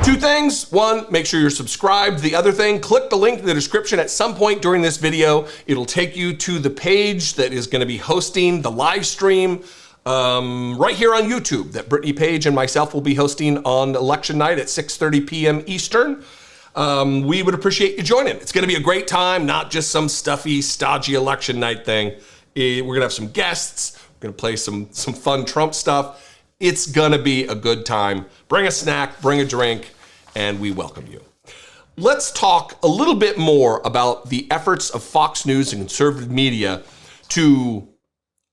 Two things. One, make sure you're subscribed. The other thing, click the link in the description at some point during this video. It'll take you to the page that is going to be hosting the live stream right here on YouTube that Brittany Page and myself will be hosting on election night at 6:30 p.m. Eastern. We would appreciate you joining. It's going to be a great time, not just some stuffy, stodgy election night thing. We're going to have some guests. We're going to play some fun Trump stuff. It's going to be a good time. Bring a snack, bring a drink, and we welcome you. Let's talk a little bit more about the efforts of Fox News and conservative media to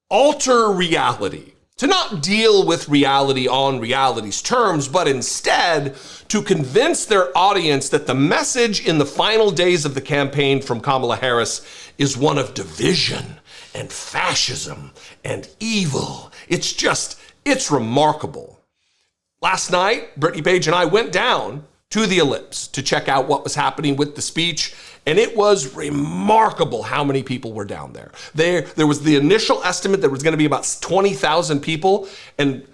alter reality, to not deal with reality on reality's terms, but instead to convince their audience that the message in the final days of the campaign from Kamala Harris is one of division and fascism and evil. It's remarkable. Last night, Brittany Page and I went down to the ellipse to check out what was happening with the speech, and it was remarkable how many people were down there. There was the initial estimate that was going to be about 20,000 people, and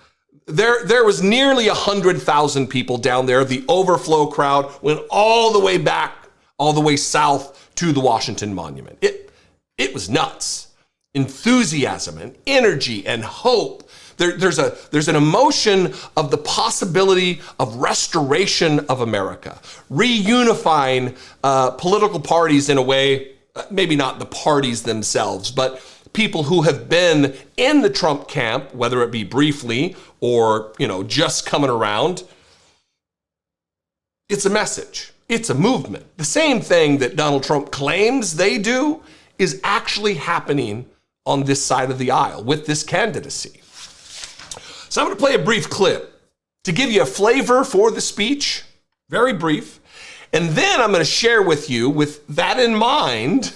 there was nearly 100,000 people down there. The overflow crowd went all the way back, all the way south to the Washington Monument. It was nuts. Enthusiasm and energy and hope. There's an emotion of the possibility of restoration of America, reunifying political parties in a way, maybe not the parties themselves, but people who have been in the Trump camp, whether it be briefly or, just coming around. It's a message. It's a movement. The same thing that Donald Trump claims they do is actually happening on this side of the aisle with this candidacy. So I'm going to play a brief clip to give you a flavor for the speech, very brief, and then I'm going to share with you, with that in mind,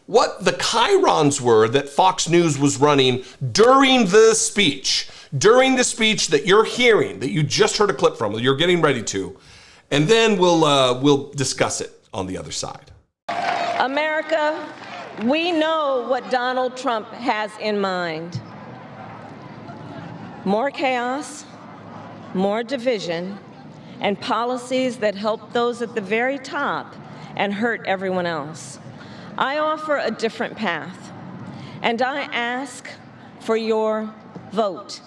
what the chyrons were that Fox News was running during the speech that you're hearing, that you just heard a clip from, that you're getting ready to, and then we'll discuss it on the other side. America, we know what Donald Trump has in mind. More chaos, more division, and policies that help those at the very top and hurt everyone else. I offer a different path, and I ask for your vote.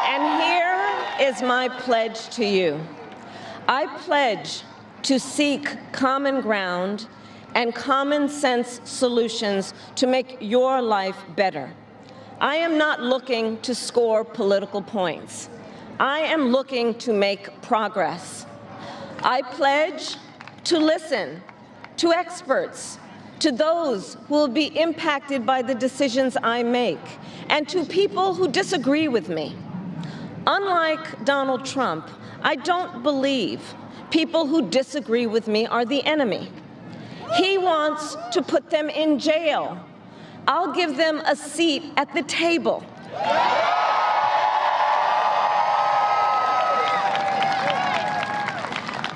And here is my pledge to you. I pledge to seek common ground and common sense solutions to make your life better. I am not looking to score political points. I am looking to make progress. I pledge to listen to experts, to those who will be impacted by the decisions I make, and to people who disagree with me. Unlike Donald Trump, I don't believe people who disagree with me are the enemy. He wants to put them in jail. I'll give them a seat at the table.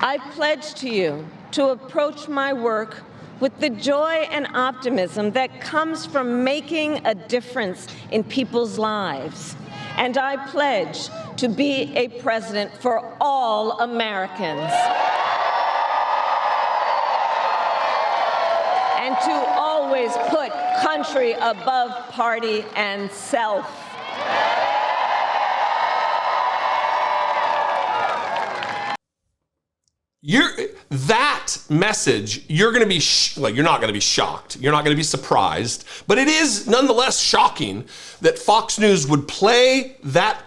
I pledge to you to approach my work with the joy and optimism that comes from making a difference in people's lives. And I pledge to be a president for all Americans. And to always put country above party and self. That message, you're going to be, you're not going to be shocked. You're not going to be surprised. But it is nonetheless shocking that Fox News would play that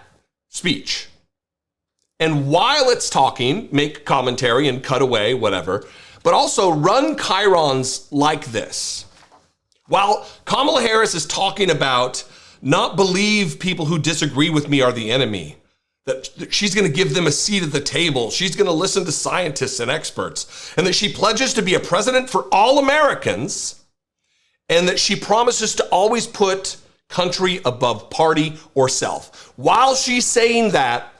speech. And while it's talking, make commentary and cut away, whatever, but also run chyrons like this. While Kamala Harris is talking about not believe people who disagree with me are the enemy, that she's going to give them a seat at the table, she's going to listen to scientists and experts, and that she pledges to be a president for all Americans, and that she promises to always put country above party or self. While she's saying that,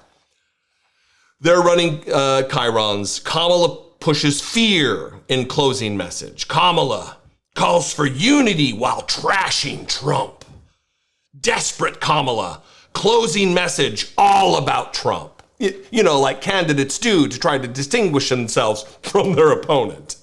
they're running chyrons. Kamala pushes fear in closing message. Kamala calls for unity while trashing Trump. Desperate Kamala closing message all about Trump. You know, like candidates do to try to distinguish themselves from their opponent.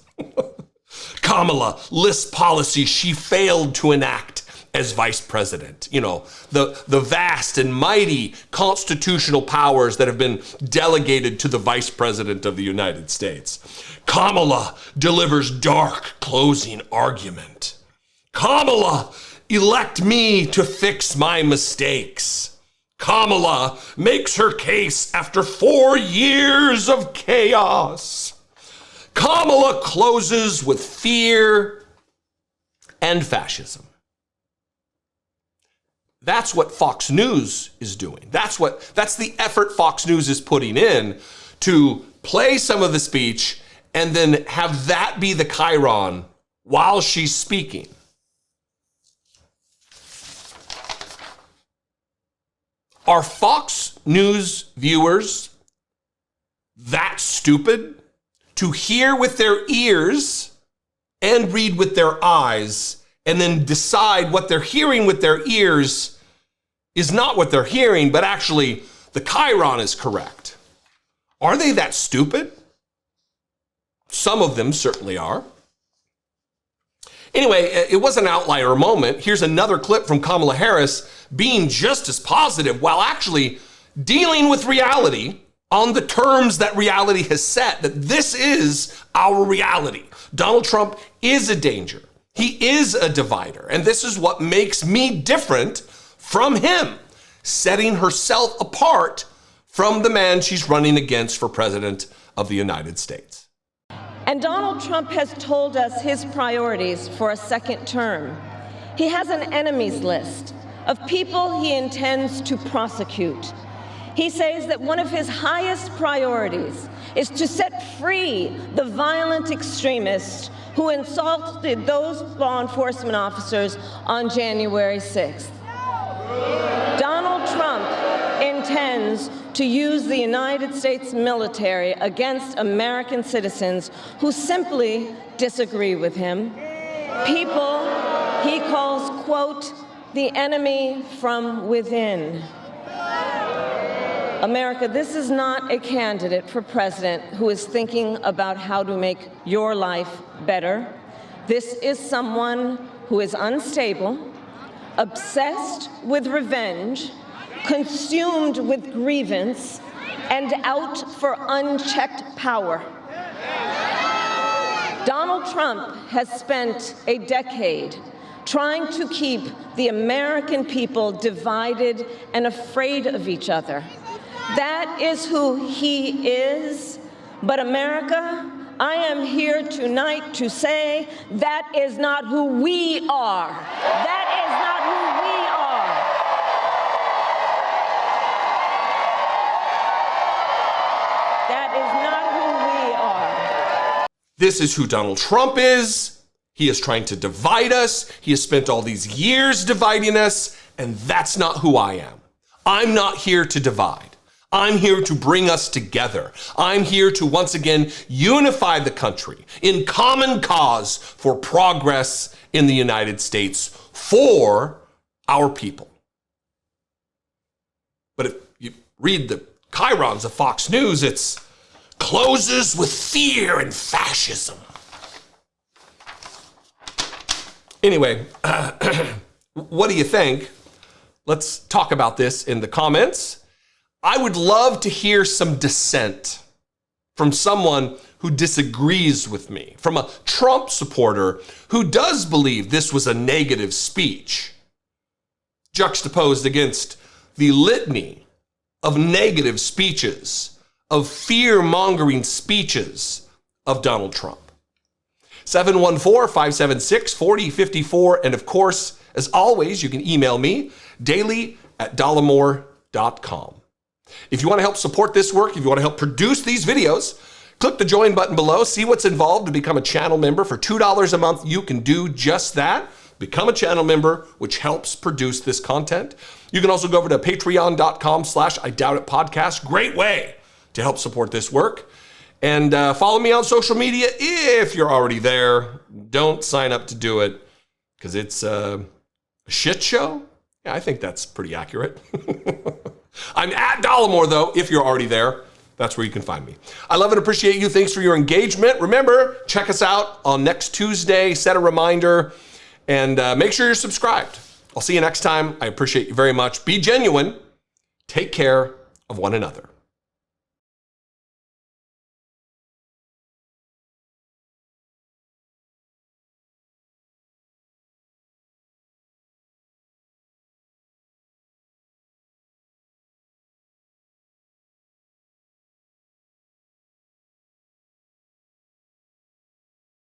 Kamala lists policies she failed to enact as vice president. You know, the vast and mighty constitutional powers that have been delegated to the vice president of the United States. Kamala delivers dark closing argument. Kamala, elect me to fix my mistakes. Kamala makes her case after 4 years of chaos. Kamala closes with fear and fascism. That's what Fox News is doing. That's the effort Fox News is putting in to play some of the speech and then have that be the chyron while she's speaking. Are Fox News viewers that stupid to hear with their ears and read with their eyes and then decide what they're hearing with their ears is not what they're hearing, but actually the chyron is correct? Are they that stupid? Some of them certainly are. Anyway, it was an outlier moment. Here's another clip from Kamala Harris being just as positive while actually dealing with reality on the terms that reality has set, that this is our reality. Donald Trump is a danger. He is a divider. And this is what makes me different from him, setting herself apart from the man she's running against for president of the United States. And Donald Trump has told us his priorities for a second term. He has an enemies list of people he intends to prosecute. He says that one of his highest priorities is to set free the violent extremists who insulted those law enforcement officers on January 6th. Donald Trump intends to use the United States military against American citizens who simply disagree with him. People he calls, quote, the enemy from within. America, this is not a candidate for president who is thinking about how to make your life better. This is someone who is unstable, obsessed with revenge, consumed with grievance, and out for unchecked power. Donald Trump has spent a decade trying to keep the American people divided and afraid of each other. That is who he is. But America, I am here tonight to say that is not who we are. That is not who we are. That is not who we are. This is who Donald Trump is. He is trying to divide us. He has spent all these years dividing us, and that's not who I am. I'm not here to divide. I'm here to bring us together. I'm here to once again unify the country in common cause for progress in the United States for our people. But if you read the chyrons of Fox News, it's closes with fear and fascism. Anyway, what do you think? Let's talk about this in the comments. I would love to hear some dissent from someone who disagrees with me, from a Trump supporter who does believe this was a negative speech, juxtaposed against the litany of negative speeches, of fear-mongering speeches of Donald Trump. 714-576-4054. And of course, as always, you can email me daily@dollemore.com. If you want to help support this work, if you want to help produce these videos, click the join button below, see what's involved to become a channel member. For $2 a month, you can do just that. Become a channel member, which helps produce this content. You can also go over to patreon.com/IDoubtItPodcast. Great way to help support this work. And follow me on social media if you're already there. Don't sign up to do it because it's a shit show Yeah, I think that's pretty accurate. I'm at Dollemore, though, if you're already there. That's where you can find me. I love and appreciate you. Thanks for your engagement. Remember, check us out on next Tuesday. Set a reminder and make sure you're subscribed. I'll see you next time. I appreciate you very much. Be genuine. Take care of one another.